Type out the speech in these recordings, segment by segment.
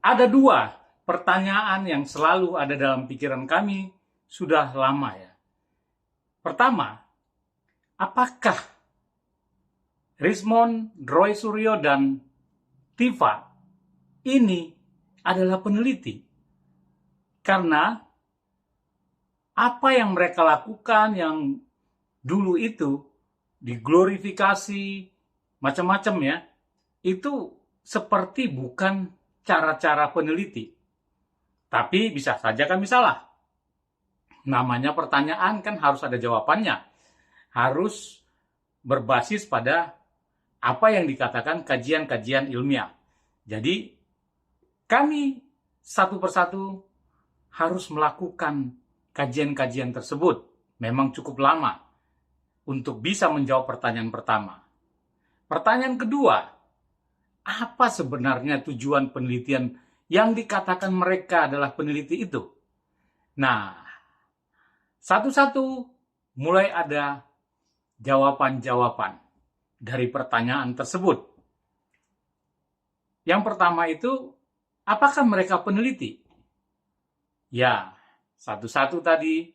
Ada dua pertanyaan yang selalu ada dalam pikiran kami sudah lama ya. Pertama, apakah Rismond, Roy Suryo, dan Tifa ini adalah peneliti? Karena apa yang mereka lakukan yang dulu itu diglorifikasi macam-macam ya, itu seperti bukan cara-cara peneliti. Tapi bisa saja kami salah. Namanya pertanyaan kan harus ada jawabannya. Harus berbasis pada apa yang dikatakan kajian-kajian ilmiah. Jadi kami satu persatu harus melakukan kajian-kajian tersebut. Memang cukup lama untuk bisa menjawab pertanyaan pertama. Pertanyaan kedua, apa sebenarnya tujuan penelitian yang dikatakan mereka adalah peneliti itu? Nah, satu-satu mulai ada jawaban-jawaban dari pertanyaan tersebut. Yang pertama itu, apakah mereka peneliti? Ya, satu-satu tadi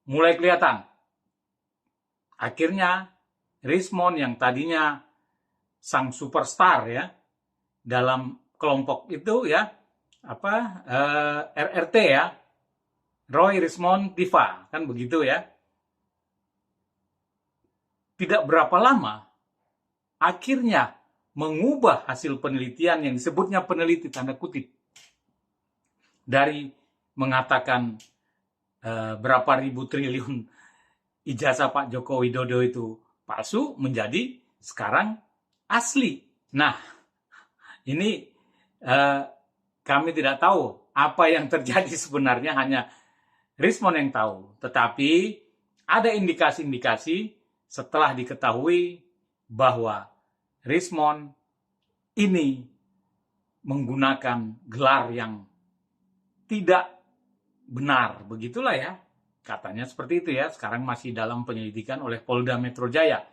mulai kelihatan. Akhirnya, Rismond yang tadinya sang superstar ya dalam kelompok itu ya, RRT ya, Roy, Rismond, Tifa, kan begitu ya. Tidak berapa lama, akhirnya mengubah hasil penelitian yang disebutnya peneliti tanda kutip. Dari mengatakan berapa ribu triliun ijazah Pak Joko Widodo itu palsu, menjadi sekarang asli. Nah, ini kami tidak tahu apa yang terjadi sebenarnya, hanya Rismond yang tahu. Tetapi ada indikasi-indikasi setelah diketahui bahwa Rismond ini menggunakan gelar yang tidak benar. Begitulah ya, katanya seperti itu ya. Sekarang masih dalam penyelidikan oleh Polda Metro Jaya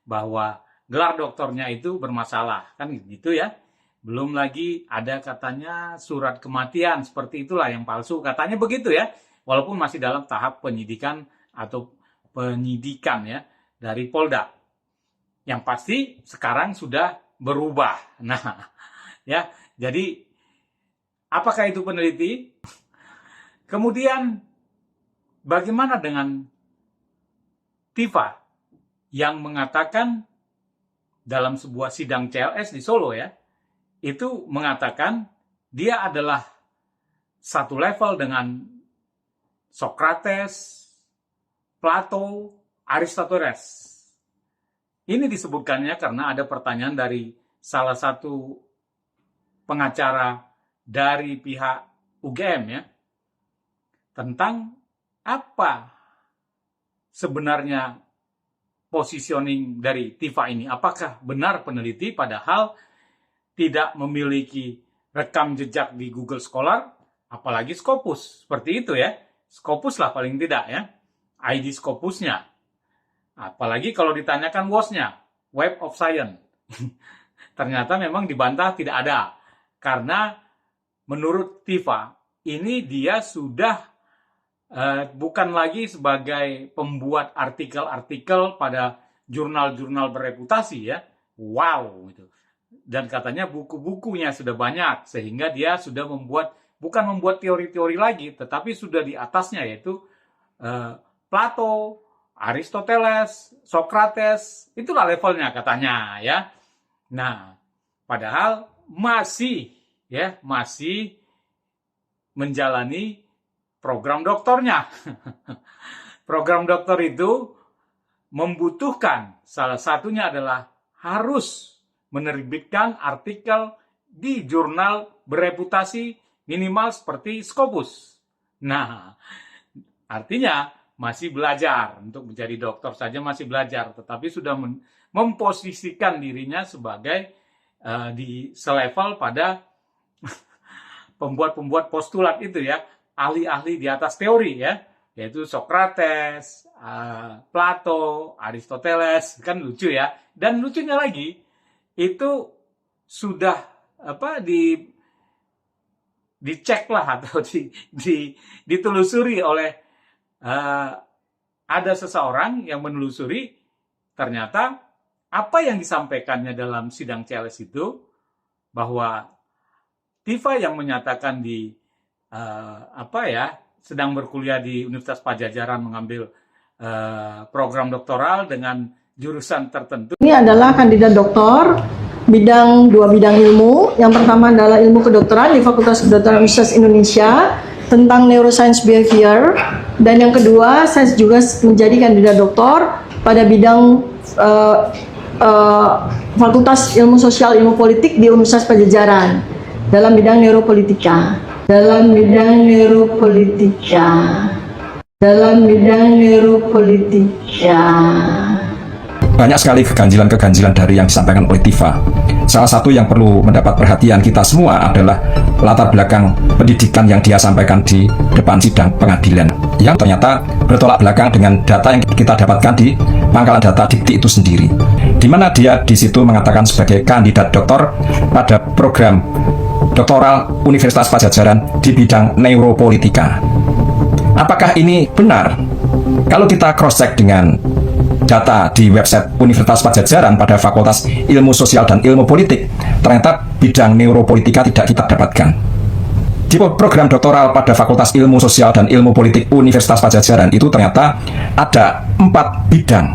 bahwa gelar doktornya itu bermasalah, kan gitu ya. Belum lagi ada katanya surat kematian, seperti itulah yang palsu, katanya begitu ya. Walaupun masih dalam tahap penyidikan atau penyidikan ya dari Polda. Yang pasti sekarang sudah berubah. Nah, ya, jadi apakah itu peneliti? Kemudian bagaimana dengan Tifa yang mengatakan dalam sebuah sidang CLS di Solo ya, itu mengatakan dia adalah satu level dengan Socrates, Plato, Aristoteles. Ini disebutkannya karena ada pertanyaan dari salah satu pengacara dari pihak UGM ya, tentang apa sebenarnya positioning dari Tifa ini. Apakah benar peneliti padahal tidak memiliki rekam jejak di Google Scholar, apalagi Scopus. Seperti itu ya. Scopus lah paling tidak ya. ID Scopusnya. Apalagi kalau ditanyakan WOS-nya, Web of Science. Ternyata memang dibantah tidak ada. Karena menurut Tifa, ini dia sudah bukan lagi sebagai pembuat artikel-artikel pada jurnal-jurnal bereputasi ya. Wow gitu. Dan katanya buku-bukunya sudah banyak, sehingga dia sudah bukan membuat teori-teori lagi, tetapi sudah di atasnya, yaitu Plato, Aristoteles, Socrates, itulah levelnya katanya ya. Nah, padahal masih menjalani program doktornya. Program doktor itu membutuhkan, salah satunya adalah harus menerbitkan artikel di jurnal bereputasi minimal seperti Scopus. Nah, artinya masih belajar. Untuk menjadi dokter saja masih belajar, tetapi sudah memposisikan dirinya sebagai di selevel pada pembuat-pembuat postulat itu ya, ahli-ahli di atas teori ya, yaitu Socrates, Plato, Aristoteles, kan lucu ya. Dan lucunya lagi, itu sudah diceklah atau ditelusuri oleh ada seseorang yang menelusuri, ternyata apa yang disampaikannya dalam sidang CLS itu, bahwa Tifa yang menyatakan sedang berkuliah di Universitas Padjadjaran mengambil program doktoral dengan jurusan tertentu. Ini adalah kandidat doktor dua bidang ilmu. Yang pertama adalah ilmu kedokteran di Fakultas Kedokteran Universitas Indonesia tentang neuroscience behavior, dan yang kedua saya juga menjadi kandidat doktor pada bidang Fakultas Ilmu Sosial Ilmu Politik di Universitas Padjadjaran dalam bidang neuropolitika. Banyak sekali keganjilan-keganjilan dari yang disampaikan oleh Tifa. Salah satu yang perlu mendapat perhatian kita semua adalah latar belakang pendidikan yang dia sampaikan di depan sidang pengadilan, yang ternyata bertolak belakang dengan data yang kita dapatkan di pangkalan data Dikti itu sendiri, di mana dia di situ mengatakan sebagai kandidat doktor pada program doktoral Universitas Padjadjaran di bidang neuropolitika. Apakah ini benar? Kalau kita cross-check dengan data di website Universitas Padjadjaran pada Fakultas Ilmu Sosial dan Ilmu Politik, ternyata bidang neuropolitika tidak kita dapatkan. Di program doktoral pada Fakultas Ilmu Sosial dan Ilmu Politik Universitas Padjadjaran itu ternyata ada 4 bidang,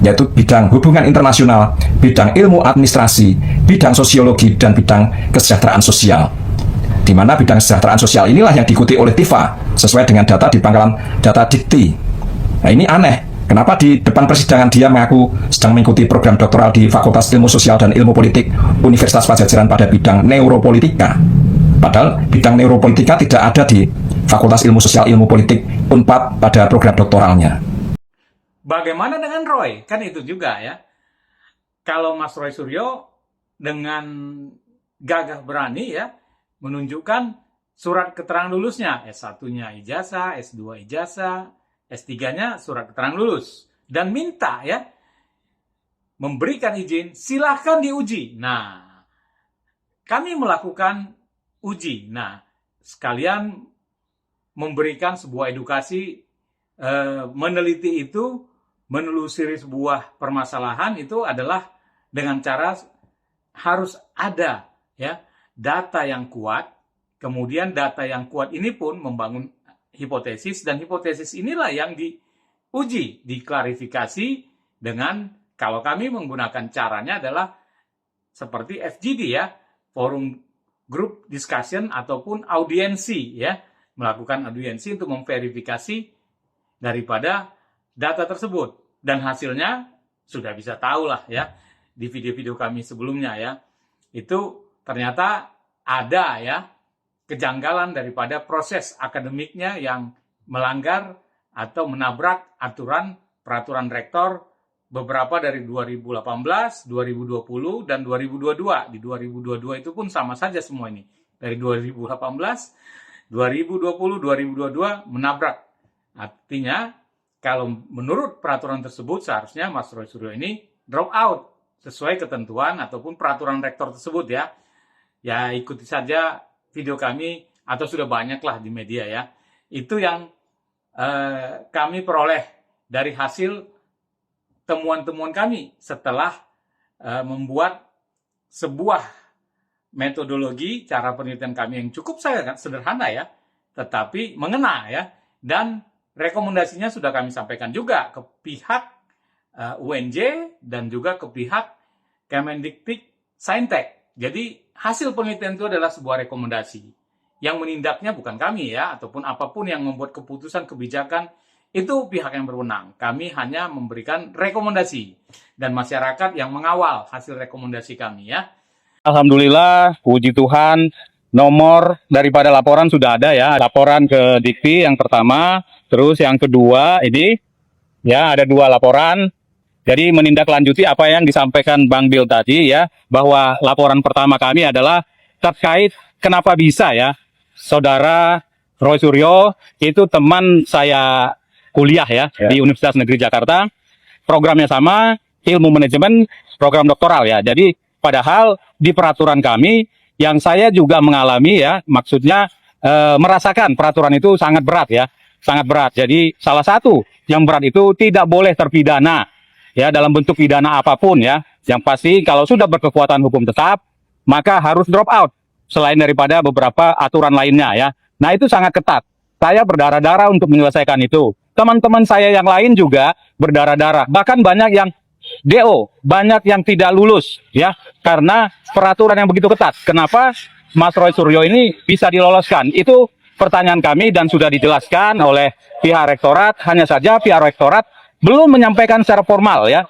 yaitu bidang hubungan internasional, bidang ilmu administrasi, bidang sosiologi, dan bidang kesejahteraan sosial. Di mana bidang kesejahteraan sosial inilah yang diikuti oleh Tifa sesuai dengan data di pangkalan data Dikti. Nah, ini aneh. Kenapa di depan persidangan dia mengaku sedang mengikuti program doktoral di Fakultas Ilmu Sosial dan Ilmu Politik Universitas Padjadjaran pada bidang neuropolitika? Padahal bidang neuropolitika tidak ada di Fakultas Ilmu Sosial Ilmu Politik Unpad pada program doktoralnya. Bagaimana dengan Roy? Kan itu juga ya. Kalau Mas Roy Suryo dengan gagah berani ya menunjukkan surat keterangan lulusnya, S1-nya ijazah, S2 ijazah, S3-nya surat keterangan lulus, dan minta ya memberikan izin, silahkan diuji. Nah, kami melakukan uji. Nah, sekalian memberikan sebuah edukasi, meneliti itu, menelusuri sebuah permasalahan itu adalah dengan cara harus ada ya data yang kuat. Kemudian data yang kuat ini pun membangun hipotesis, dan hipotesis inilah yang diuji, diklarifikasi dengan, kalau kami menggunakan caranya adalah seperti FGD ya, forum group discussion ataupun audiensi ya, melakukan audiensi untuk memverifikasi daripada data tersebut, dan hasilnya sudah bisa tahu lah ya di video-video kami sebelumnya ya, itu ternyata ada ya kejanggalan daripada proses akademiknya yang melanggar atau menabrak peraturan rektor beberapa dari 2018, 2020, dan 2022. Di 2022 itu pun sama saja semua ini. Dari 2018, 2020, 2022 menabrak. Artinya, kalau menurut peraturan tersebut, seharusnya Mas Roy Suryo ini drop out sesuai ketentuan ataupun peraturan rektor tersebut ya. Ya, ikuti saja video kami, atau sudah banyak lah di media ya. Itu yang kami peroleh dari hasil temuan-temuan kami setelah membuat sebuah metodologi cara penelitian kami yang cukup sangat sederhana ya, tetapi mengena ya, dan rekomendasinya sudah kami sampaikan juga ke pihak UNJ dan juga ke pihak Kemendikbud Saintek. Jadi hasil penelitian itu adalah sebuah rekomendasi. Yang menindaknya bukan kami ya, ataupun apapun yang membuat keputusan kebijakan itu pihak yang berwenang. Kami hanya memberikan rekomendasi dan masyarakat yang mengawal hasil rekomendasi kami ya. Alhamdulillah, puji Tuhan, nomor daripada laporan sudah ada ya. Laporan ke Dikti yang pertama, terus yang kedua ini ya ada 2 laporan. Jadi menindaklanjuti apa yang disampaikan Bang Bill tadi ya, bahwa laporan pertama kami adalah terkait kenapa bisa ya Saudara Roy Suryo itu teman saya kuliah ya di Universitas Negeri Jakarta, programnya sama, ilmu manajemen, program doktoral ya. Jadi padahal di peraturan kami yang saya juga mengalami ya, maksudnya merasakan peraturan itu sangat berat ya, sangat berat. Jadi salah satu yang berat itu tidak boleh terpidana ya dalam bentuk pidana apapun ya. Yang pasti kalau sudah berkekuatan hukum tetap maka harus drop out selain daripada beberapa aturan lainnya ya. Nah itu sangat ketat. Saya berdarah-darah untuk menyelesaikan itu. Teman-teman saya yang lain juga berdarah-darah. Bahkan banyak yang DO, banyak yang tidak lulus ya karena peraturan yang begitu ketat. Kenapa Mas Roy Suryo ini bisa diloloskan? Itu pertanyaan kami dan sudah dijelaskan oleh pihak rektorat. Hanya saja pihak rektorat belum menyampaikan secara formal ya.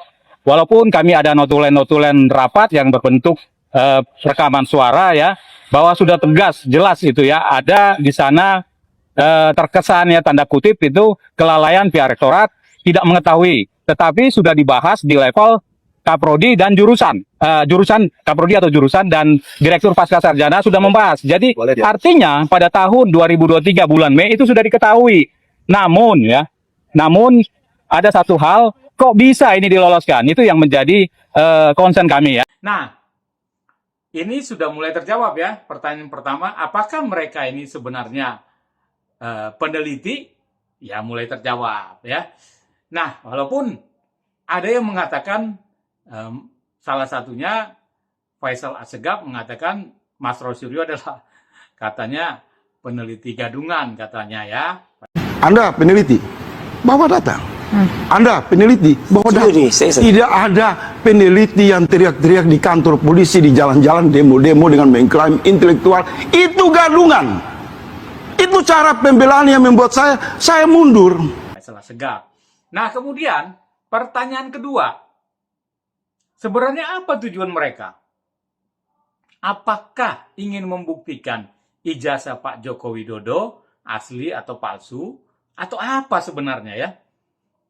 Walaupun kami ada notulen-notulen rapat yang berbentuk rekaman suara ya, bahwa sudah tegas jelas itu ya, ada di sana terkesan ya tanda kutip itu kelalaian pihak rektorat tidak mengetahui, tetapi sudah dibahas di level Kaprodi dan jurusan Kaprodi atau jurusan dan Direktur Pascasarjana sudah membahas. Jadi artinya pada tahun 2023 bulan Mei itu sudah diketahui. Namun ada satu hal, kok bisa ini diloloskan? Itu yang menjadi concern kami ya. Nah, ini sudah mulai terjawab ya. Pertanyaan pertama, apakah mereka ini sebenarnya peneliti? Ya mulai terjawab ya. Nah, walaupun ada yang mengatakan, salah satunya Faisal Assegaf mengatakan Mas Roy Suryo adalah katanya peneliti gadungan katanya ya. Anda peneliti, bawa data. Anda peneliti, bawa data. Tidak ada peneliti yang teriak-teriak di kantor polisi, di jalan-jalan, demo-demo dengan mengklaim intelektual. Itu gadungan. Itu cara pembelaan yang membuat saya mundur. Faisal Assegaf. Nah, kemudian pertanyaan kedua, sebenarnya apa tujuan mereka? Apakah ingin membuktikan ijazah Pak Joko Widodo asli atau palsu? Atau apa sebenarnya ya?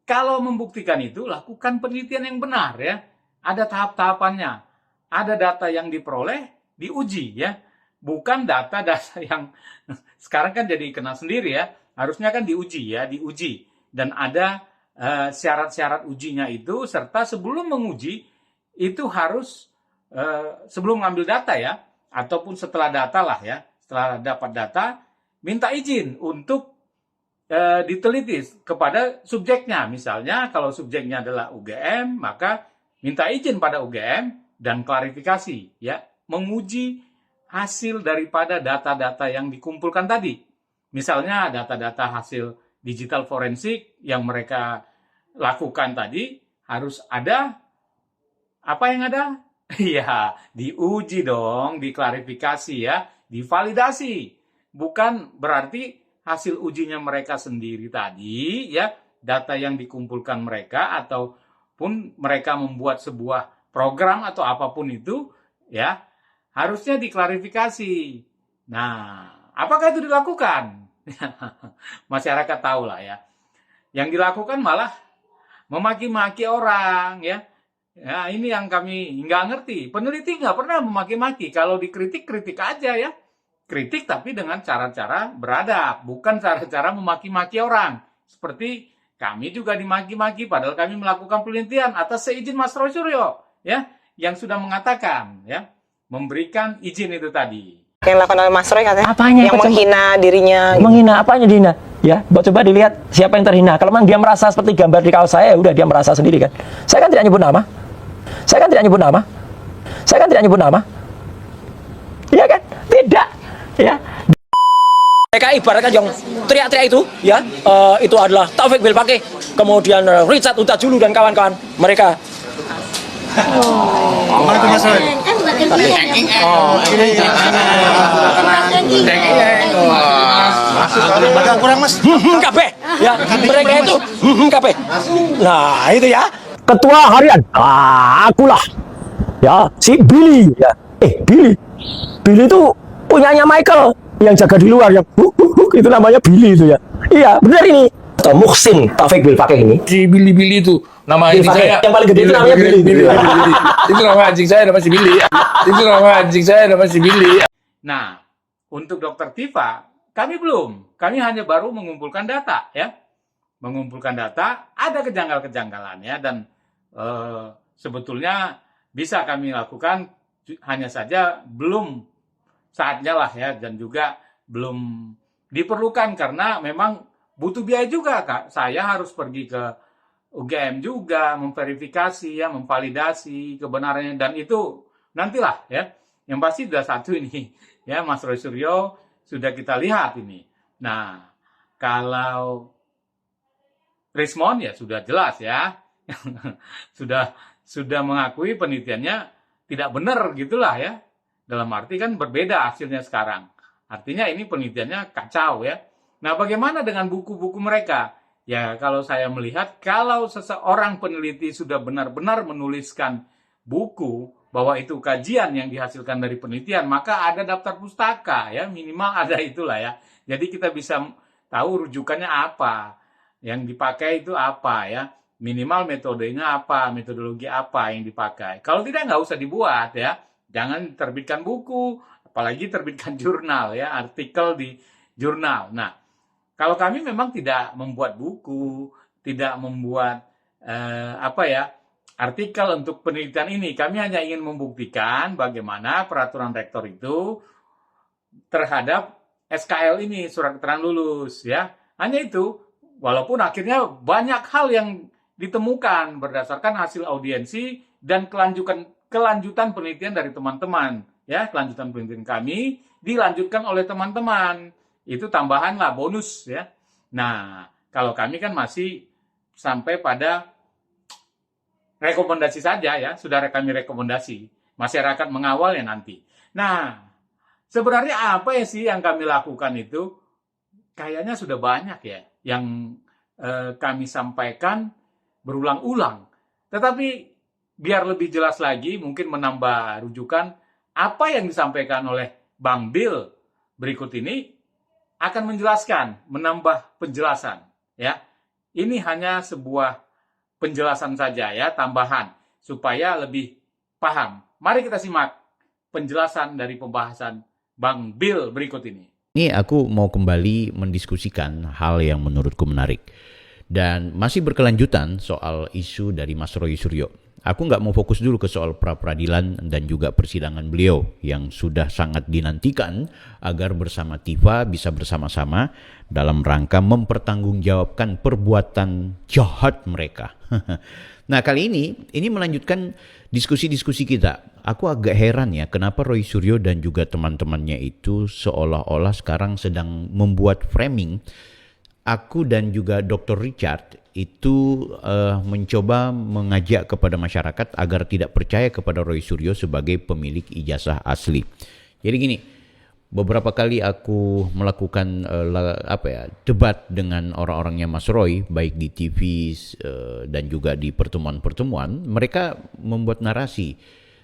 Kalau membuktikan itu, lakukan penelitian yang benar ya. Ada tahap-tahapannya. Ada data yang diperoleh, diuji ya. Bukan data-data yang sekarang kan jadi kenal sendiri ya. Harusnya kan diuji ya, diuji. Dan ada syarat-syarat ujinya itu, serta sebelum menguji, itu harus sebelum ngambil data ya, ataupun setelah data lah ya, setelah dapat data, minta izin untuk diteliti kepada subjeknya. Misalnya kalau subjeknya adalah UGM, maka minta izin pada UGM dan klarifikasi ya, menguji hasil daripada data-data yang dikumpulkan tadi. Misalnya data-data hasil digital forensik yang mereka lakukan tadi harus ada apa yang ada? Ya, diuji dong, diklarifikasi ya, divalidasi. Bukan berarti hasil ujinya mereka sendiri tadi ya, data yang dikumpulkan mereka ataupun mereka membuat sebuah program atau apapun itu ya, harusnya diklarifikasi. Nah, apakah itu dilakukan? Masyarakat tahu lah ya. Yang dilakukan malah memaki-maki orang ya. Ya ini yang kami nggak ngerti. Peneliti nggak pernah memaki-maki. Kalau dikritik, kritik aja ya. Kritik tapi dengan cara-cara beradab, bukan cara-cara memaki-maki orang. Seperti kami juga dimaki-maki padahal kami melakukan penelitian atas seizin Mas Roy Suryo ya, yang sudah mengatakan ya, memberikan izin itu tadi. Yang dilakukan oleh Mas Roy katanya Apanya yang menghina dirinya. menghina apanya dihina ya, coba dilihat siapa yang terhina. Kalau memang dia merasa seperti gambar di kaos saya, udah dia merasa sendiri kan. Saya kan tidak nyebut nama, saya kan tidak nyebut nama, saya kan tidak nyebut nama, iya kan, tidak ya. Mereka ibaratkan yang teriak-teriak itu ya, itu adalah Taufik Bilpake, kemudian Richard Utajulu dan kawan-kawan mereka. Mana itu Mas Roy? Agak kurang Mas. Kabeh ya, mereka itu kabeh. Nah itu ya. Ketua harian, akulah ya, si Billy ya. Billy itu punyanya Michael yang jaga di luar yang itu namanya Billy itu ya. Iya benar ini. Atau Muhsin Taufik Bilpake ini. Si Billy itu nama anjing saya. Yang paling gede itu namanya Billy. Itu nama anjing saya nama si Billy. Itu nama anjing saya nama si Billy. Nah, untuk Dokter Tifa, kami belum. Kami hanya baru mengumpulkan data ya. Mengumpulkan data, ada kejanggalan-kejanggalan ya, dan sebetulnya bisa kami lakukan, hanya saja belum saatnya lah ya, dan juga belum diperlukan karena memang butuh biaya juga, Kak. Saya harus pergi ke UGM juga, memverifikasi, ya, memvalidasi kebenarannya, dan itu nantilah ya. Yang pasti sudah satu ini, ya, Mas Roy Suryo sudah kita lihat ini. Nah, kalau Rismond ya sudah jelas ya, sudah mengakui penelitiannya tidak benar gitulah ya. Dalam arti kan berbeda hasilnya sekarang. Artinya ini penelitiannya kacau ya. Nah, bagaimana dengan buku-buku mereka? Ya, kalau saya melihat, kalau seseorang peneliti sudah benar-benar menuliskan buku bahwa itu kajian yang dihasilkan dari penelitian, maka ada daftar pustaka ya, minimal ada itulah ya. Jadi kita bisa tahu rujukannya apa, yang dipakai itu apa ya, minimal metodenya apa, metodologi apa yang dipakai. Kalau tidak, nggak usah dibuat ya, jangan terbitkan buku, apalagi terbitkan jurnal ya, artikel di jurnal. Nah, kalau kami memang tidak membuat buku, tidak membuat artikel untuk penelitian ini. Kami hanya ingin membuktikan bagaimana peraturan rektor itu terhadap SKL ini, surat keterangan lulus ya. Hanya itu, walaupun akhirnya banyak hal yang ditemukan berdasarkan hasil audiensi dan kelanjutan penelitian dari teman-teman ya, kelanjutan penelitian kami dilanjutkan oleh teman-teman. Itu tambahan lah, bonus ya. Nah, kalau kami kan masih sampai pada rekomendasi saja ya, sudah kami rekomendasi. Masyarakat mengawal ya nanti. Nah, sebenarnya apa ya sih yang kami lakukan itu? Kayaknya sudah banyak ya yang kami sampaikan berulang-ulang. Tetapi biar lebih jelas lagi, mungkin menambah rujukan apa yang disampaikan oleh Bang Bill berikut ini akan menjelaskan, menambah penjelasan ya. Ini hanya sebuah penjelasan saja ya, tambahan supaya lebih paham. Mari kita simak penjelasan dari pembahasan Bang Bill berikut ini. Ini aku mau kembali mendiskusikan hal yang menurutku menarik. Dan masih berkelanjutan soal isu dari Mas Roy Suryo. Aku nggak mau fokus dulu ke soal pra-peradilan dan juga persidangan beliau yang sudah sangat dinantikan agar bersama Tifa bisa bersama-sama dalam rangka mempertanggungjawabkan perbuatan jahat mereka. Nah, kali ini melanjutkan diskusi-diskusi kita. Aku agak heran ya, kenapa Roy Suryo dan juga teman-temannya itu seolah-olah sekarang sedang membuat framing. Aku dan juga Dr. Richard itu mencoba mengajak kepada masyarakat agar tidak percaya kepada Roy Suryo sebagai pemilik ijazah asli. Jadi gini, beberapa kali aku melakukan debat dengan orang-orangnya Mas Roy, baik di TV dan juga di pertemuan-pertemuan, mereka membuat narasi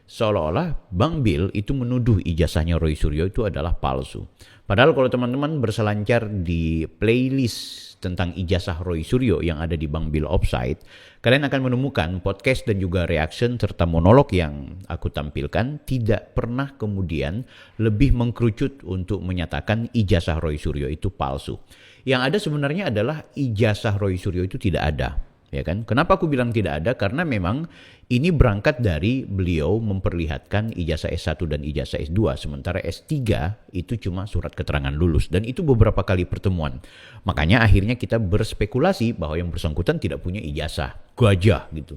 seolah-olah Bang Bill itu menuduh ijazahnya Roy Suryo itu adalah palsu. Padahal kalau teman-teman berselancar di playlist tentang ijazah Roy Suryo yang ada di Bang Bill Offside, kalian akan menemukan podcast dan juga reaction serta monolog yang aku tampilkan tidak pernah kemudian lebih mengkerucut untuk menyatakan ijazah Roy Suryo itu palsu. Yang ada sebenarnya adalah ijazah Roy Suryo itu tidak ada. Ya kan? Kenapa aku bilang tidak ada? Karena memang ini berangkat dari beliau memperlihatkan ijazah S1 dan ijazah S2, sementara S3 itu cuma surat keterangan lulus, dan itu beberapa kali pertemuan. Makanya akhirnya kita berspekulasi bahwa yang bersangkutan tidak punya ijazah, gajah gitu.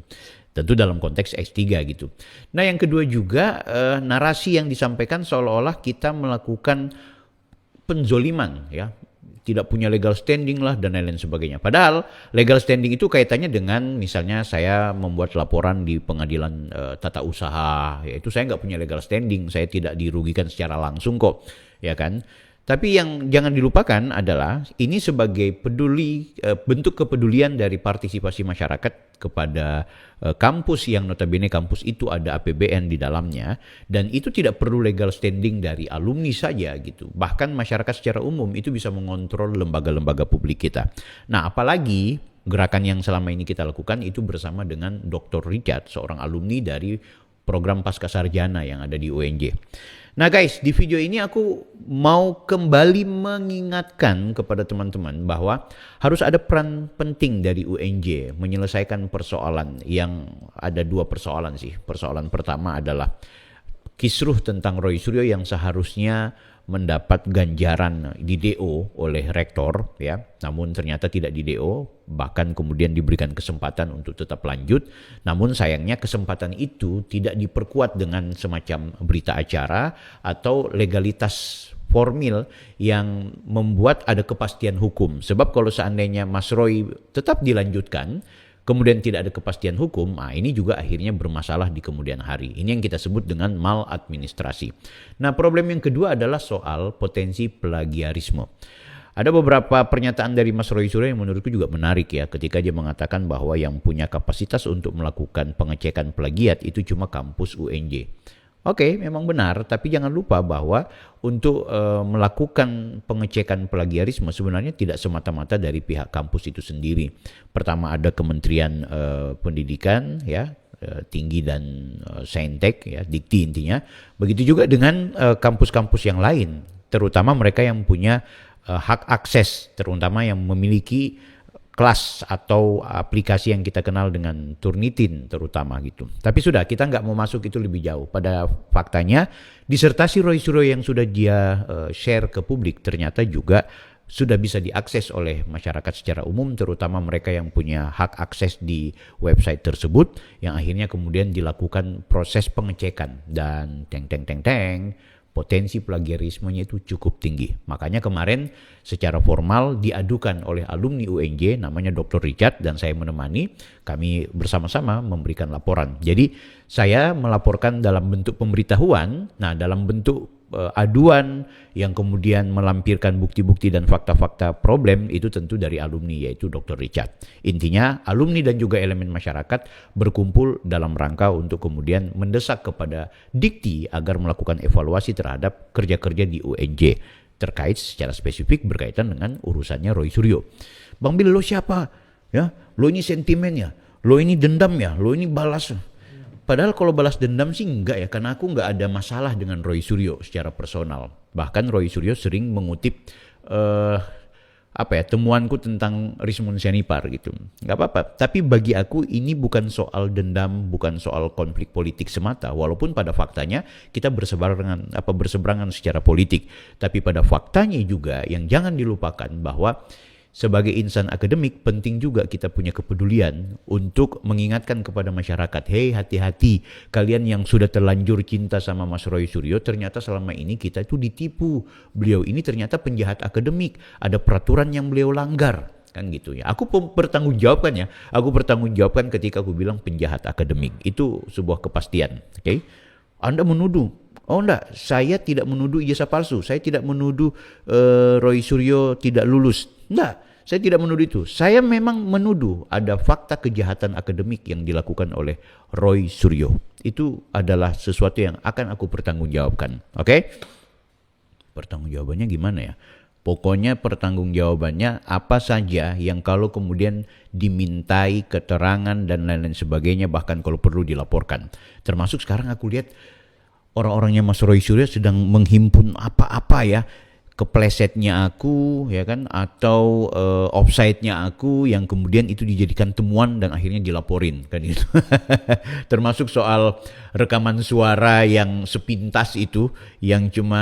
Tentu dalam konteks S3 gitu. Nah, yang kedua juga narasi yang disampaikan seolah-olah kita melakukan penzoliman ya. Tidak punya legal standing lah dan lain-lain sebagainya. Padahal legal standing itu kaitannya dengan misalnya saya membuat laporan di pengadilan tata usaha, yaitu saya nggak punya legal standing, saya tidak dirugikan secara langsung kok, ya kan? Tapi yang jangan dilupakan adalah ini sebagai bentuk kepedulian dari partisipasi masyarakat kepada kampus yang notabene kampus itu ada APBN di dalamnya, dan itu tidak perlu legal standing dari alumni saja gitu. Bahkan masyarakat secara umum itu bisa mengontrol lembaga-lembaga publik kita. Nah, apalagi gerakan yang selama ini kita lakukan itu bersama dengan Dr. Richard, seorang alumni dari program Pascasarjana yang ada di UNJ. Nah guys, di video ini aku mau kembali mengingatkan kepada teman-teman bahwa harus ada peran penting dari UNJ menyelesaikan persoalan yang ada dua persoalan sih. Persoalan pertama adalah kisruh tentang Roy Suryo yang seharusnya mendapat ganjaran di DO oleh rektor ya, namun ternyata tidak di DO, bahkan kemudian diberikan kesempatan untuk tetap lanjut. Namun sayangnya kesempatan itu tidak diperkuat dengan semacam berita acara atau legalitas formil yang membuat ada kepastian hukum. Sebab kalau seandainya Mas Roy tetap dilanjutkan, kemudian tidak ada kepastian hukum, ini juga akhirnya bermasalah di kemudian hari. Ini yang kita sebut dengan maladministrasi. Nah, problem yang kedua adalah soal potensi plagiarisme. Ada beberapa pernyataan dari Mas Roy Suryo yang menurutku juga menarik ya, ketika dia mengatakan bahwa yang punya kapasitas untuk melakukan pengecekan plagiat itu cuma kampus UNJ. Oke, memang benar, tapi jangan lupa bahwa untuk melakukan pengecekan plagiarisme sebenarnya tidak semata-mata dari pihak kampus itu sendiri. Pertama ada Kementerian Pendidikan ya, Tinggi dan Saintek ya, Dikti intinya. Begitu juga dengan kampus-kampus yang lain, terutama mereka yang punya hak akses, terutama yang memiliki kelas atau aplikasi yang kita kenal dengan Turnitin terutama gitu. Tapi sudah, kita nggak mau masuk itu lebih jauh. Pada faktanya, disertasi Roy Suryo yang sudah dia share ke publik ternyata juga sudah bisa diakses oleh masyarakat secara umum, terutama mereka yang punya hak akses di website tersebut, yang akhirnya kemudian dilakukan proses pengecekan dan potensi plagiarismenya itu cukup tinggi. Makanya kemarin secara formal diadukan oleh alumni UNJ namanya Dr. Richard dan saya menemani, kami bersama-sama memberikan laporan. Jadi saya melaporkan dalam bentuk pemberitahuan, nah dalam bentuk aduan yang kemudian melampirkan bukti-bukti dan fakta-fakta problem itu tentu dari alumni yaitu Dr. Richard. Intinya alumni dan juga elemen masyarakat berkumpul dalam rangka untuk kemudian mendesak kepada Dikti agar melakukan evaluasi terhadap kerja-kerja di UNJ terkait secara spesifik berkaitan dengan urusannya Roy Suryo. Bang Bil, lo siapa? Ya, lo ini sentimen ya, lo ini dendam ya, lo ini balas. Padahal kalau balas dendam sih enggak ya, karena aku enggak ada masalah dengan Roy Suryo secara personal. Bahkan Roy Suryo sering mengutip temuanku tentang Rismon Sianipar gitu. Enggak apa-apa. Tapi bagi aku ini bukan soal dendam, bukan soal konflik politik semata. Walaupun pada faktanya kita berseberangan secara politik. Tapi pada faktanya juga yang jangan dilupakan bahwa sebagai insan akademik penting juga kita punya kepedulian untuk mengingatkan kepada masyarakat, hey hati-hati kalian yang sudah terlanjur cinta sama Mas Roy Suryo, ternyata selama ini kita itu ditipu, beliau ini ternyata penjahat akademik, ada peraturan yang beliau langgar, kan gitu ya. Aku bertanggungjawabkan ketika aku bilang penjahat akademik, itu sebuah kepastian, oke? Anda menuduh, oh enggak, saya tidak menuduh ijazah palsu, saya tidak menuduh Roy Suryo tidak lulus. Enggak, saya tidak menuduh itu. Saya memang menuduh ada fakta kejahatan akademik yang dilakukan oleh Roy Suryo. Itu adalah sesuatu yang akan aku pertanggungjawabkan. Oke? Pertanggungjawabannya gimana ya? Pokoknya pertanggungjawabannya apa saja yang kalau kemudian dimintai keterangan dan lain-lain sebagainya, bahkan kalau perlu dilaporkan. Termasuk sekarang aku lihat orang-orangnya Mas Roy Suryo sedang menghimpun apa-apa ya, keplesetnya aku ya kan, atau offside-nya aku yang kemudian itu dijadikan temuan dan akhirnya dilaporin kan gitu. Termasuk soal rekaman suara yang sepintas itu, yang cuma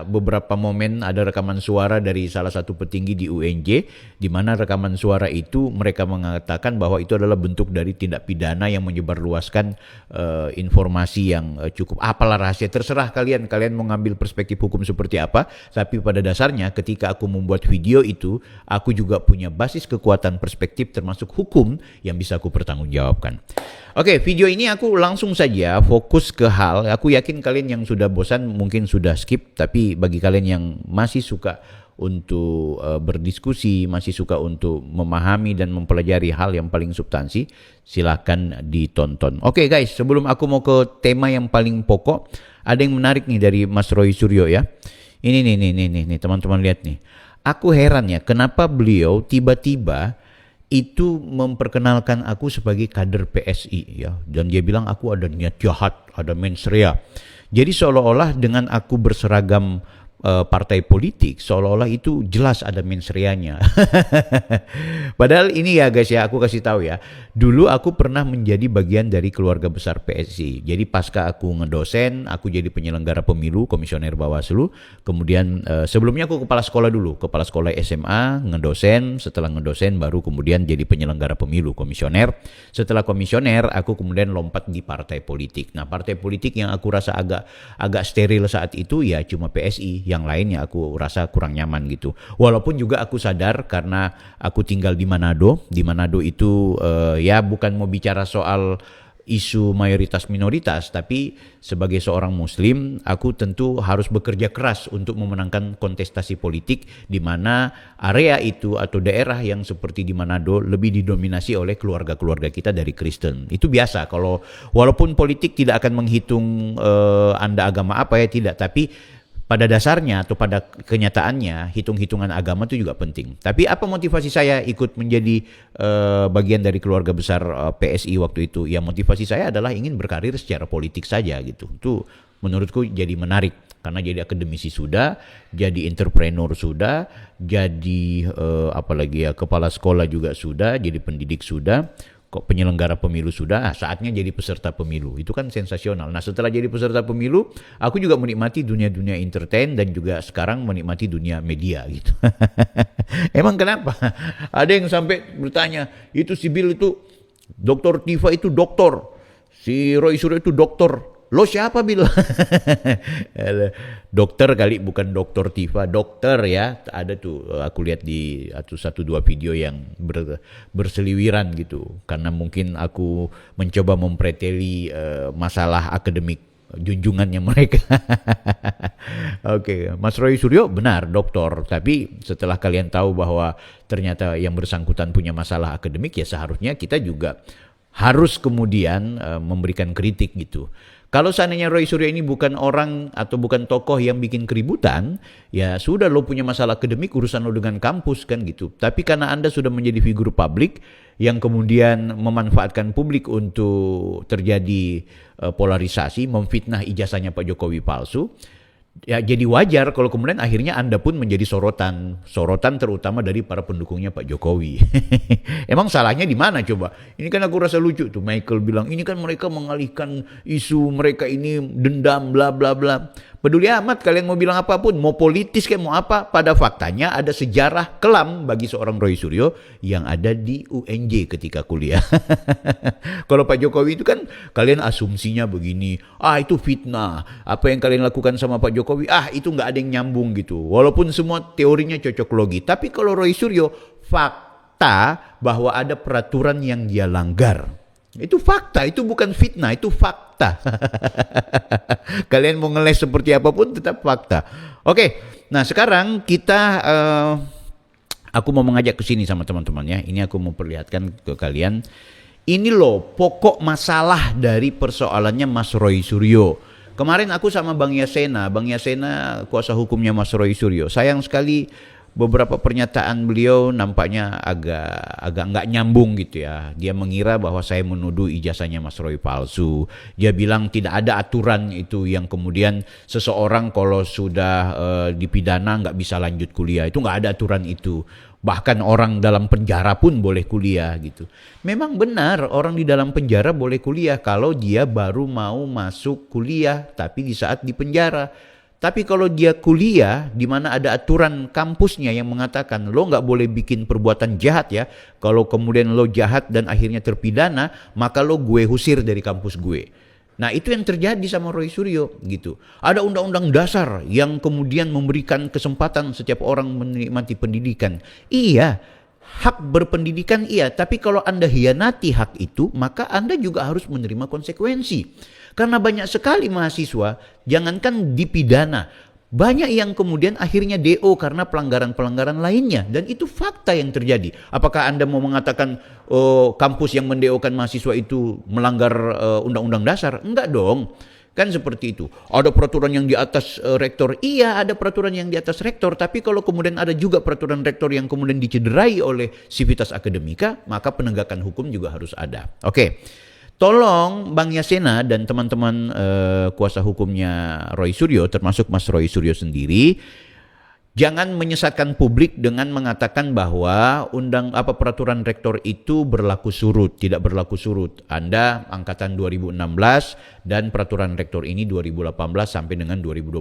beberapa momen ada rekaman suara dari salah satu petinggi di UNJ, di mana rekaman suara itu mereka mengatakan bahwa itu adalah bentuk dari tindak pidana yang menyebarluaskan informasi yang cukup apalah rahasia, terserah kalian mau ngambil perspektif hukum seperti apa. Tapi pada dasarnya ketika aku membuat video itu, aku juga punya basis kekuatan perspektif termasuk hukum yang bisa aku pertanggungjawabkan. Oke, video ini aku langsung saja fokus ke hal, aku yakin kalian yang sudah bosan mungkin sudah skip, tapi bagi kalian yang masih suka untuk berdiskusi, masih suka untuk memahami dan mempelajari hal yang paling substansi, silakan ditonton. Oke guys, sebelum aku mau ke tema yang paling pokok, ada yang menarik nih dari Mas Roy Suryo ya. Ini nih teman-teman lihat nih. Aku heran ya, kenapa beliau tiba-tiba itu memperkenalkan aku sebagai kader PSI ya, dan dia bilang aku ada niat jahat, ada mensrea. Jadi seolah-olah dengan aku berseragam partai politik seolah-olah itu jelas ada mensreanya. Padahal ini ya guys ya, aku kasih tahu ya. Dulu aku pernah menjadi bagian dari keluarga besar PSI. Jadi pasca aku ngedosen, aku jadi penyelenggara pemilu, komisioner Bawaslu. Kemudian sebelumnya aku kepala sekolah dulu, kepala sekolah SMA, ngedosen. Setelah ngedosen baru kemudian jadi penyelenggara pemilu, komisioner. Setelah komisioner, aku kemudian lompat di partai politik. Nah, partai politik yang aku rasa agak steril saat itu ya cuma PSI. Yang lainnya aku rasa kurang nyaman gitu. Walaupun juga aku sadar karena aku tinggal di Manado. Di Manado itu ya bukan mau bicara soal isu mayoritas minoritas, tapi sebagai seorang muslim aku tentu harus bekerja keras untuk memenangkan kontestasi politik di mana area itu atau daerah yang seperti di Manado lebih didominasi oleh keluarga-keluarga kita dari Kristen. Itu biasa kalau walaupun politik tidak akan menghitung Anda agama apa ya, tidak, tapi pada dasarnya atau pada kenyataannya hitung-hitungan agama itu juga penting. Tapi apa motivasi saya ikut menjadi bagian dari keluarga besar PSI waktu itu? Ya motivasi saya adalah ingin berkarir secara politik saja gitu. Itu menurutku jadi menarik karena jadi akademisi sudah, jadi entrepreneur sudah, jadi apalagi ya kepala sekolah juga sudah, jadi pendidik sudah. Kok penyelenggara pemilu sudah, saatnya jadi peserta pemilu. Itu kan sensasional. Nah setelah jadi peserta pemilu, aku juga menikmati dunia-dunia entertain dan juga sekarang menikmati dunia media gitu. Emang kenapa? Ada yang sampai bertanya, itu si Bill itu, Dr. Tifa itu doktor, si Roy Suryo itu doktor. Lo siapa Bill? Dokter kali, bukan Dokter Tifa, dokter ya. Ada tuh aku lihat di satu dua video yang berseliwiran gitu. Karena mungkin aku mencoba mempreteli masalah akademik junjungannya mereka. Oke, Mas Roy Suryo benar doktor, tapi setelah kalian tahu bahwa ternyata yang bersangkutan punya masalah akademik, ya seharusnya kita juga harus kemudian memberikan kritik gitu. Kalau seandainya Roy Suryo ini bukan orang atau bukan tokoh yang bikin keributan, ya sudah lo punya masalah akademik, urusan lo dengan kampus kan gitu. Tapi karena Anda sudah menjadi figur publik yang kemudian memanfaatkan publik untuk terjadi polarisasi, memfitnah ijazahnya Pak Jokowi palsu, ya jadi wajar kalau kemudian akhirnya Anda pun menjadi sorotan terutama dari para pendukungnya Pak Jokowi. Emang salahnya di mana coba? Ini kan aku rasa lucu tuh, Michael bilang ini kan mereka mengalihkan isu, mereka ini dendam bla bla bla. Peduli amat kalian mau bilang apapun, mau politis kayak mau apa, pada faktanya ada sejarah kelam bagi seorang Roy Suryo yang ada di UNJ ketika kuliah. Kalau Pak Jokowi itu kan kalian asumsinya begini, itu fitnah, apa yang kalian lakukan sama Pak Jokowi, itu nggak ada yang nyambung gitu. Walaupun semua teorinya cocok logi, tapi kalau Roy Suryo fakta bahwa ada peraturan yang dia langgar. Itu fakta, itu bukan fitnah, itu fakta. Kalian mau ngeles seperti apapun tetap fakta. Oke, nah sekarang kita, aku mau mengajak ke sini sama teman-teman ya. Ini aku mau perlihatkan ke kalian. Ini loh pokok masalah dari persoalannya Mas Roy Suryo. Kemarin aku sama Bang Yasena kuasa hukumnya Mas Roy Suryo. Sayang sekali beberapa pernyataan beliau nampaknya agak nggak nyambung gitu ya. Dia mengira bahwa saya menuduh ijazahnya Mas Roy palsu. Dia bilang tidak ada aturan itu yang kemudian seseorang kalau sudah dipidana nggak bisa lanjut kuliah. Itu nggak ada aturan itu. Bahkan orang dalam penjara pun boleh kuliah gitu. Memang benar orang di dalam penjara boleh kuliah kalau dia baru mau masuk kuliah tapi di saat di penjara. Tapi kalau dia kuliah di mana ada aturan kampusnya yang mengatakan lo nggak boleh bikin perbuatan jahat ya. Kalau kemudian lo jahat dan akhirnya terpidana, maka lo gue usir dari kampus gue. Nah itu yang terjadi sama Roy Suryo gitu. Ada undang-undang dasar yang kemudian memberikan kesempatan setiap orang menikmati pendidikan. Iya, hak berpendidikan iya. Tapi kalau Anda hianati hak itu, maka Anda juga harus menerima konsekuensi. Karena banyak sekali mahasiswa, jangankan dipidana, banyak yang kemudian akhirnya DO karena pelanggaran-pelanggaran lainnya. Dan itu fakta yang terjadi. Apakah Anda mau mengatakan kampus yang mendeokan mahasiswa itu melanggar undang-undang dasar? Enggak dong. Kan seperti itu. Ada peraturan yang di atas rektor. Iya, ada peraturan yang di atas rektor. Tapi kalau kemudian ada juga peraturan rektor yang kemudian dicederai oleh sivitas akademika, maka penegakan hukum juga harus ada. Oke. Tolong Bang Yasena dan teman-teman kuasa hukumnya Roy Suryo, termasuk Mas Roy Suryo sendiri, jangan menyesatkan publik dengan mengatakan bahwa peraturan rektor itu berlaku surut, tidak berlaku surut. Anda angkatan 2016 dan peraturan rektor ini 2018 sampai dengan 2022.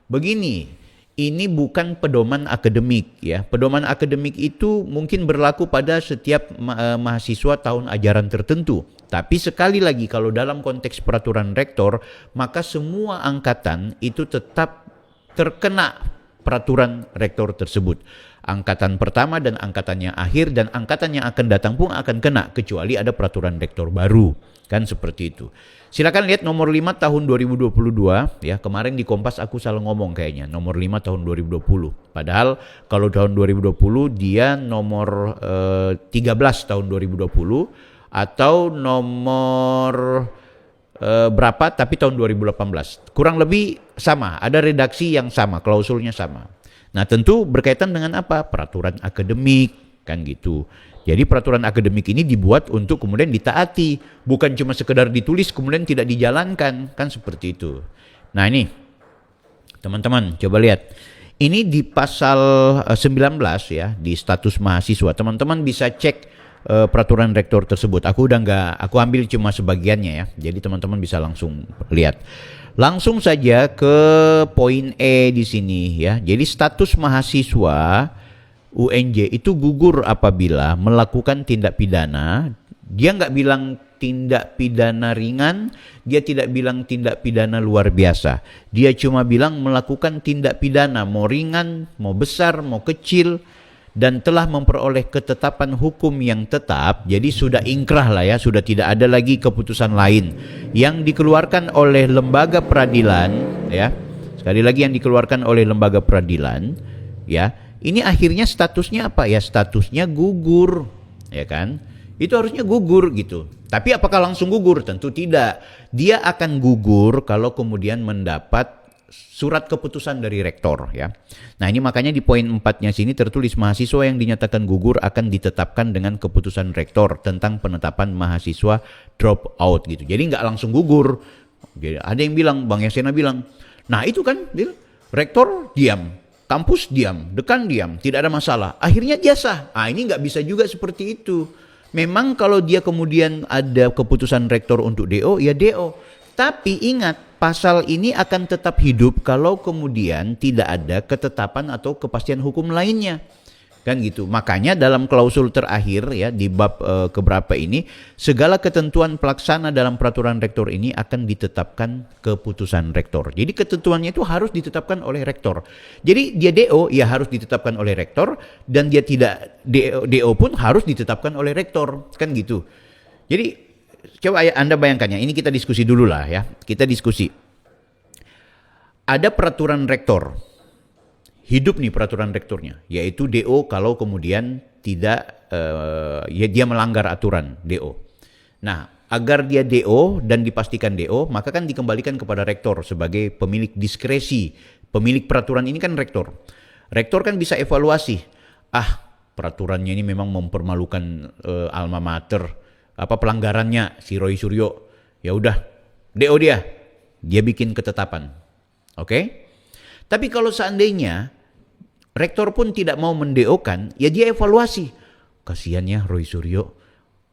Begini, ini bukan pedoman akademik ya. Pedoman akademik itu mungkin berlaku pada setiap mahasiswa tahun ajaran tertentu. Tapi sekali lagi kalau dalam konteks peraturan rektor, maka semua angkatan itu tetap terkena peraturan rektor tersebut. Angkatan pertama dan angkatannya akhir dan angkatan yang akan datang pun akan kena kecuali ada peraturan rektor baru. Kan seperti itu. Silakan lihat nomor 5 tahun 2022 ya. Kemarin di Kompas aku salah ngomong kayaknya. Nomor 5 tahun 2020. Padahal kalau tahun 2020 dia nomor 13 tahun 2020 atau nomor berapa tapi tahun 2018. Kurang lebih sama, ada redaksi yang sama, klausulnya sama. Nah, tentu berkaitan dengan apa? Peraturan akademik kan gitu. Jadi peraturan akademik ini dibuat untuk kemudian ditaati, bukan cuma sekedar ditulis kemudian tidak dijalankan, kan seperti itu. Nah, ini teman-teman coba lihat. Ini di pasal 19 ya, di status mahasiswa. Teman-teman bisa cek peraturan rektor tersebut. Aku ambil cuma sebagiannya ya. Jadi teman-teman bisa langsung lihat. Langsung saja ke poin E di sini ya. Jadi status mahasiswa UNJ itu gugur apabila melakukan tindak pidana. Dia nggak bilang tindak pidana ringan, dia tidak bilang tindak pidana luar biasa. Dia cuma bilang melakukan tindak pidana, mau ringan, mau besar, mau kecil, dan telah memperoleh ketetapan hukum yang tetap. Jadi sudah ingkrah lah ya, sudah tidak ada lagi keputusan lain yang dikeluarkan oleh lembaga peradilan ya. Sekali lagi yang dikeluarkan oleh lembaga peradilan ya. Ini akhirnya statusnya apa ya? Statusnya gugur, ya kan? Itu harusnya gugur gitu. Tapi apakah langsung gugur? Tentu tidak. Dia akan gugur kalau kemudian mendapat surat keputusan dari rektor ya. Nah, ini makanya di poin 4-nya sini tertulis mahasiswa yang dinyatakan gugur akan ditetapkan dengan keputusan rektor tentang penetapan mahasiswa drop out gitu. Jadi nggak langsung gugur. Jadi ada yang bilang, Bang Yasena bilang, nah itu kan rektor diam. Kampus diam, dekan diam, tidak ada masalah. Akhirnya dia sah. Ini nggak bisa juga seperti itu. Memang kalau dia kemudian ada keputusan rektor untuk DO, ya DO. Tapi ingat, pasal ini akan tetap hidup kalau kemudian tidak ada ketetapan atau kepastian hukum lainnya. Kan gitu. Makanya dalam klausul terakhir ya di bab keberapa ini, segala ketentuan pelaksana dalam peraturan rektor ini akan ditetapkan keputusan rektor. Jadi ketentuannya itu harus ditetapkan oleh rektor. Jadi dia DO ya harus ditetapkan oleh rektor, dan dia tidak DO pun harus ditetapkan oleh rektor. Kan gitu. Jadi coba Anda bayangkan ya, ini kita diskusi dulu lah ya. Kita diskusi. Ada peraturan rektor. Hidup nih peraturan rektornya, yaitu DO kalau kemudian tidak dia melanggar aturan DO. Nah, agar dia DO dan dipastikan DO, maka kan dikembalikan kepada rektor sebagai pemilik diskresi. Pemilik peraturan ini kan rektor. Rektor kan bisa evaluasi. Peraturannya ini memang mempermalukan alma mater. Apa pelanggarannya si Roy Suryo? Ya udah, DO dia. Dia bikin ketetapan. Oke? Tapi kalau seandainya rektor pun tidak mau mendeokan, ya dia evaluasi. Kasihan ya Roy Suryo,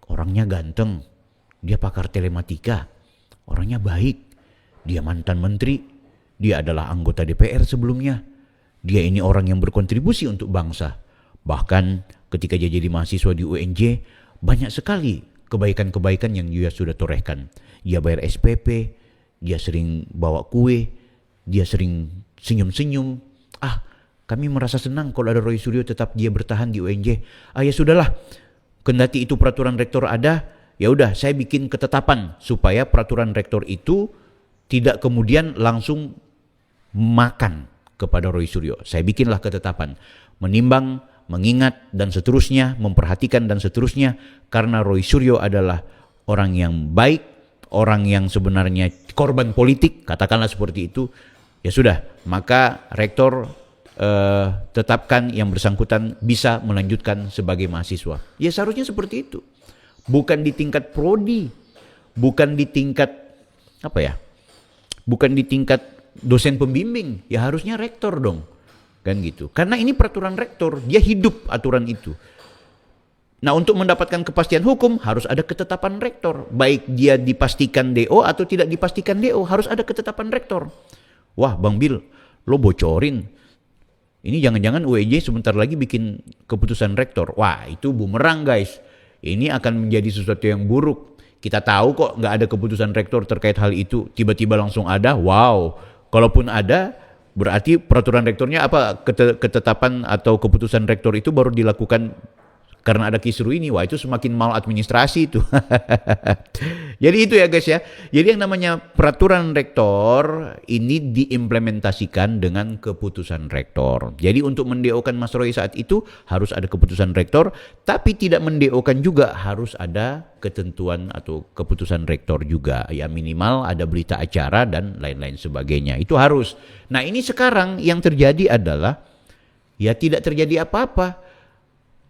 orangnya ganteng, dia pakar telematika, orangnya baik, dia mantan menteri, dia adalah anggota DPR sebelumnya, dia ini orang yang berkontribusi untuk bangsa. Bahkan ketika dia jadi mahasiswa di UNJ, banyak sekali kebaikan-kebaikan yang dia sudah torehkan. Dia bayar SPP, dia sering bawa kue, dia sering senyum-senyum. Kami merasa senang kalau ada Roy Suryo tetap dia bertahan di UNJ. Ya sudahlah, kendati itu peraturan rektor ada, ya udah saya bikin ketetapan supaya peraturan rektor itu tidak kemudian langsung makan kepada Roy Suryo. Saya bikinlah ketetapan, menimbang, mengingat dan seterusnya, memperhatikan dan seterusnya, karena Roy Suryo adalah orang yang baik, orang yang sebenarnya korban politik, katakanlah seperti itu. Ya sudah, maka rektor tetapkan yang bersangkutan bisa melanjutkan sebagai mahasiswa. Ya seharusnya seperti itu. Bukan di tingkat prodi. bukan di tingkat apa ya? Bukan di tingkat dosen pembimbing, ya harusnya rektor dong. Kan gitu. Karena ini peraturan rektor, dia hidup aturan itu. Nah, untuk mendapatkan kepastian hukum harus ada ketetapan rektor. Baik dia dipastikan DO atau tidak dipastikan DO, harus ada ketetapan rektor. Wah, Bang Bil, lo bocorin. Ini jangan-jangan UNJ sebentar lagi bikin keputusan rektor. Wah, itu bumerang guys. Ini akan menjadi sesuatu yang buruk. Kita tahu kok nggak ada keputusan rektor terkait hal itu. Tiba-tiba langsung ada, wow. Kalaupun ada, berarti peraturan rektornya apa? Ketetapan atau keputusan rektor itu baru dilakukan karena ada kisru ini. Wah, itu semakin maladministrasi itu. Jadi itu ya guys ya. Jadi yang namanya peraturan rektor ini diimplementasikan dengan keputusan rektor. Jadi untuk mendeokan Mas Roy saat itu harus ada keputusan rektor, tapi tidak mendeokan juga harus ada ketentuan atau keputusan rektor juga. Ya minimal ada berita acara dan lain-lain sebagainya. Itu harus. Nah, ini sekarang yang terjadi adalah ya tidak terjadi apa-apa.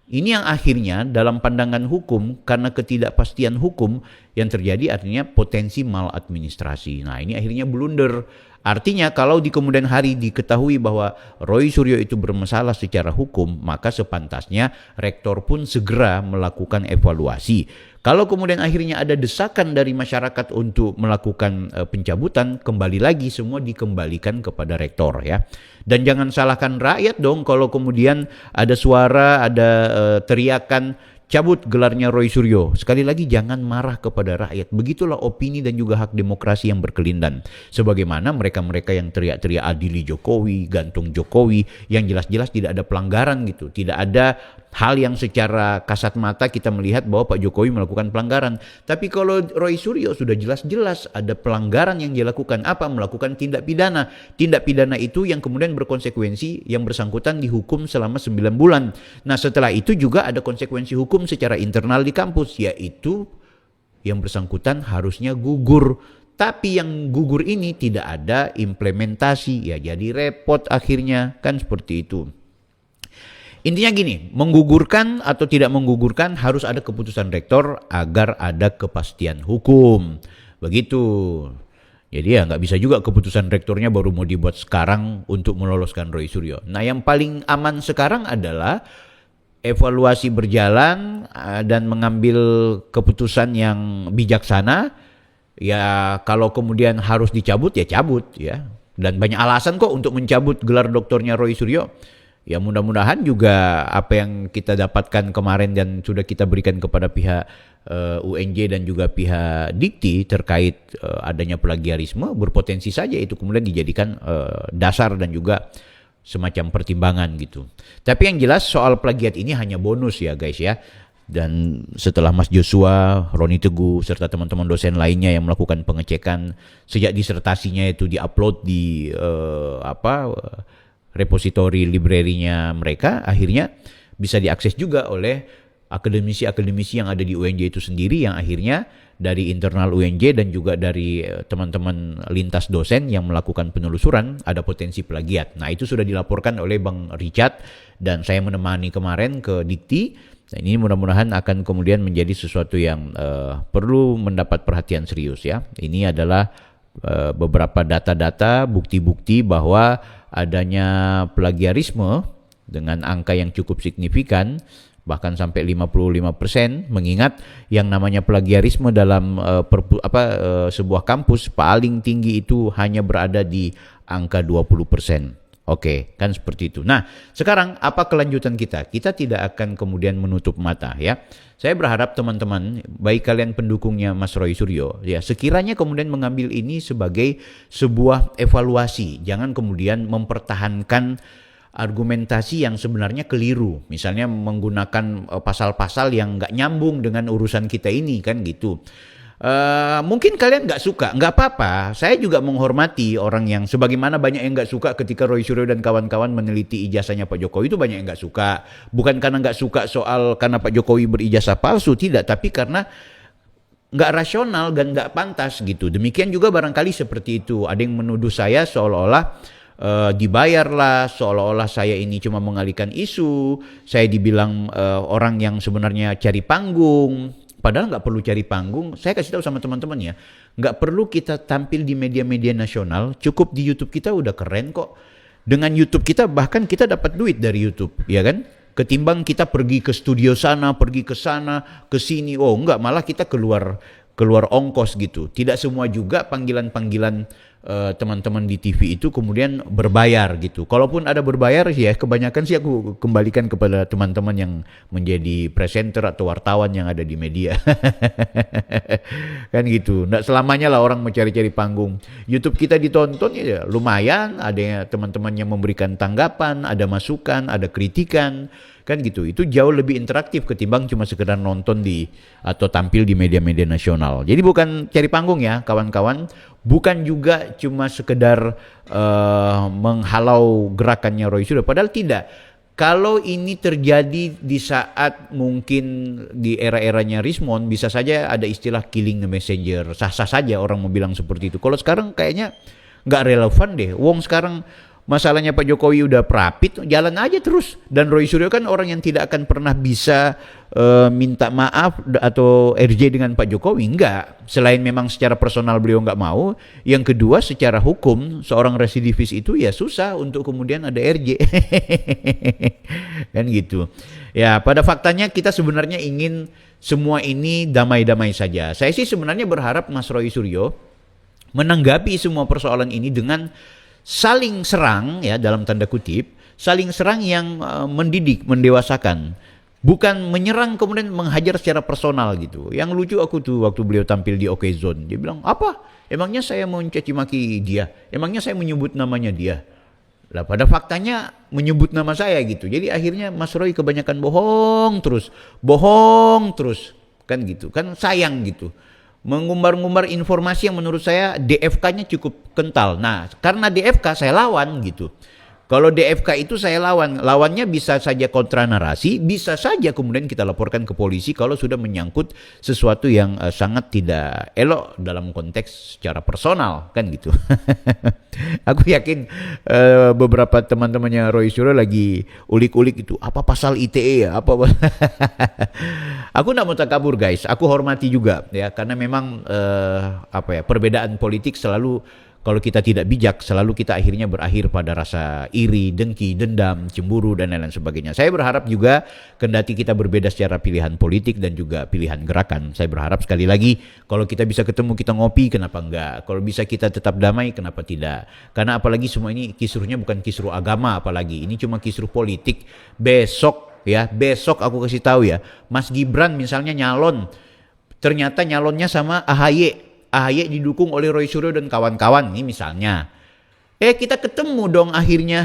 Ini yang akhirnya dalam pandangan hukum, karena ketidakpastian hukum yang terjadi artinya potensi maladministrasi. Nah, ini akhirnya blunder. Artinya kalau di kemudian hari diketahui bahwa Roy Suryo itu bermasalah secara hukum, maka sepantasnya rektor pun segera melakukan evaluasi. Kalau kemudian akhirnya ada desakan dari masyarakat untuk melakukan pencabutan, kembali lagi semua dikembalikan kepada rektor ya. Dan jangan salahkan rakyat dong kalau kemudian ada suara, ada teriakan cabut gelarnya Roy Suryo. Sekali lagi jangan marah kepada rakyat. Begitulah opini dan juga hak demokrasi yang berkelindan. Sebagaimana mereka-mereka yang teriak-teriak adili Jokowi, gantung Jokowi, yang jelas-jelas tidak ada pelanggaran gitu. Tidak ada hal yang secara kasat mata kita melihat bahwa Pak Jokowi melakukan pelanggaran. Tapi kalau Roy Suryo sudah jelas-jelas ada pelanggaran yang dilakukan. Apa? Melakukan tindak pidana. Tindak pidana itu yang kemudian berkonsekuensi yang bersangkutan dihukum selama 9 bulan. Nah, setelah itu juga ada konsekuensi hukum secara internal di kampus, yaitu yang bersangkutan harusnya gugur. Tapi yang gugur ini tidak ada implementasi, ya jadi repot akhirnya, kan seperti itu. Intinya gini, menggugurkan atau tidak menggugurkan harus ada keputusan rektor agar ada kepastian hukum. Begitu. Jadi ya nggak bisa juga keputusan rektornya baru mau dibuat sekarang untuk meloloskan Roy Suryo. Nah, yang paling aman sekarang adalah evaluasi berjalan dan mengambil keputusan yang bijaksana. Ya kalau kemudian harus dicabut ya cabut ya. Dan banyak alasan kok untuk mencabut gelar doktornya Roy Suryo. Ya mudah-mudahan juga apa yang kita dapatkan kemarin dan sudah kita berikan kepada pihak UNJ dan juga pihak Dikti terkait adanya plagiarisme berpotensi saja itu kemudian dijadikan dasar dan juga semacam pertimbangan gitu. Tapi yang jelas soal plagiat ini hanya bonus ya guys ya. Dan setelah Mas Joshua, Roni Teguh, serta teman-teman dosen lainnya yang melakukan pengecekan sejak disertasinya itu diupload di repositori library-nya mereka, akhirnya bisa diakses juga oleh akademisi-akademisi yang ada di UNJ itu sendiri, yang akhirnya dari internal UNJ dan juga dari teman-teman lintas dosen yang melakukan penelusuran ada potensi plagiat. Nah, itu sudah dilaporkan oleh Bang Richard dan saya menemani kemarin ke Dikti. Nah, ini mudah-mudahan akan kemudian menjadi sesuatu yang perlu mendapat perhatian serius ya. Ini adalah beberapa data-data, bukti-bukti bahwa adanya plagiarisme dengan angka yang cukup signifikan, bahkan sampai 55%, mengingat yang namanya plagiarisme dalam sebuah kampus paling tinggi itu hanya berada di angka 20%. Oke, kan seperti itu. Nah, sekarang apa kelanjutan kita? Kita tidak akan kemudian menutup mata ya. Saya berharap teman-teman, baik kalian pendukungnya Mas Roy Suryo, ya sekiranya kemudian mengambil ini sebagai sebuah evaluasi. Jangan kemudian mempertahankan argumentasi yang sebenarnya keliru. Misalnya menggunakan pasal-pasal yang nggak nyambung dengan urusan kita ini, kan gitu. Mungkin kalian nggak suka, nggak apa-apa. Saya juga menghormati orang yang sebagaimana banyak yang nggak suka ketika Roy Suryo dan kawan-kawan meneliti ijazahnya Pak Jokowi, itu banyak yang nggak suka. Bukan karena nggak suka soal karena Pak Jokowi berijazah palsu, tidak, tapi karena nggak rasional dan nggak pantas gitu. Demikian juga barangkali seperti itu. Ada yang menuduh saya seolah-olah dibayarlah, seolah-olah saya ini cuma mengalihkan isu, saya dibilang orang yang sebenarnya cari panggung. Padahal nggak perlu cari panggung. Saya kasih tahu sama teman-teman ya, nggak perlu kita tampil di media-media nasional. Cukup di YouTube kita udah keren kok. Dengan YouTube kita bahkan kita dapat duit dari YouTube, ya kan? Ketimbang kita pergi ke studio sana, pergi ke sana, ke sini. Oh enggak, malah kita keluar ongkos gitu. Tidak semua juga panggilan-panggilan teman-teman di TV itu kemudian berbayar gitu. Kalaupun ada berbayar ya kebanyakan sih aku kembalikan kepada teman-teman yang menjadi presenter atau wartawan yang ada di media. Kan gitu. Nggak selamanya lah orang mencari-cari panggung. YouTube kita ditonton ya lumayan, ada teman-teman yang memberikan tanggapan, ada masukan, ada kritikan. Kan gitu, itu jauh lebih interaktif ketimbang cuma sekedar nonton atau tampil di media-media nasional. Jadi bukan cari panggung ya kawan-kawan, bukan juga cuma sekedar menghalau gerakannya Roy Suryo, padahal tidak. Kalau ini terjadi di saat mungkin di era-eranya Rismond, bisa saja ada istilah killing the messenger, sah-sah saja orang mau bilang seperti itu. Kalau sekarang kayaknya nggak relevan deh, wong sekarang masalahnya Pak Jokowi udah prapit, jalan aja terus. Dan Roy Suryo kan orang yang tidak akan pernah bisa minta maaf atau RJ dengan Pak Jokowi, enggak. Selain memang secara personal beliau enggak mau, yang kedua secara hukum seorang residivis itu ya susah untuk kemudian ada RJ. Kan gitu. Ya, pada faktanya kita sebenarnya ingin semua ini damai-damai saja. Saya sih sebenarnya berharap Mas Roy Suryo menanggapi semua persoalan ini dengan saling serang ya dalam tanda kutip, saling serang yang mendidik, mendewasakan. Bukan menyerang kemudian menghajar secara personal gitu. Yang lucu aku tuh waktu beliau tampil di OK Zone, dia bilang, "Apa? Emangnya saya mau mencaci maki dia? Emangnya saya menyebut namanya dia?" Lah pada faktanya menyebut nama saya gitu. Jadi akhirnya Mas Roy kebanyakan bohong terus kan gitu. Kan sayang gitu. Mengumbar-ngumbar informasi yang menurut saya DFK-nya cukup kental. Nah, karena DFK saya lawan gitu. Kalau DFK itu saya lawannya bisa saja kontra narasi, bisa saja kemudian kita laporkan ke polisi kalau sudah menyangkut sesuatu yang sangat tidak elok dalam konteks secara personal, kan gitu. Aku yakin beberapa teman-temannya Roy Suryo lagi ulik-ulik itu, apa pasal ITE ya, apa. Aku tidak mau takabur guys, aku hormati juga ya, karena memang perbedaan politik selalu, kalau kita tidak bijak, selalu kita akhirnya berakhir pada rasa iri, dengki, dendam, cemburu, dan lain-lain sebagainya. Saya berharap juga, kendati kita berbeda secara pilihan politik dan juga pilihan gerakan, saya berharap sekali lagi, kalau kita bisa ketemu, kita ngopi, kenapa enggak? Kalau bisa kita tetap damai, kenapa tidak? Karena apalagi semua ini kisruhnya bukan kisruh agama, apalagi ini cuma kisruh politik. Besok aku kasih tahu ya, Mas Gibran misalnya nyalon, ternyata nyalonnya sama AHY didukung oleh Roy Suryo dan kawan-kawan ini misalnya. Kita ketemu dong akhirnya.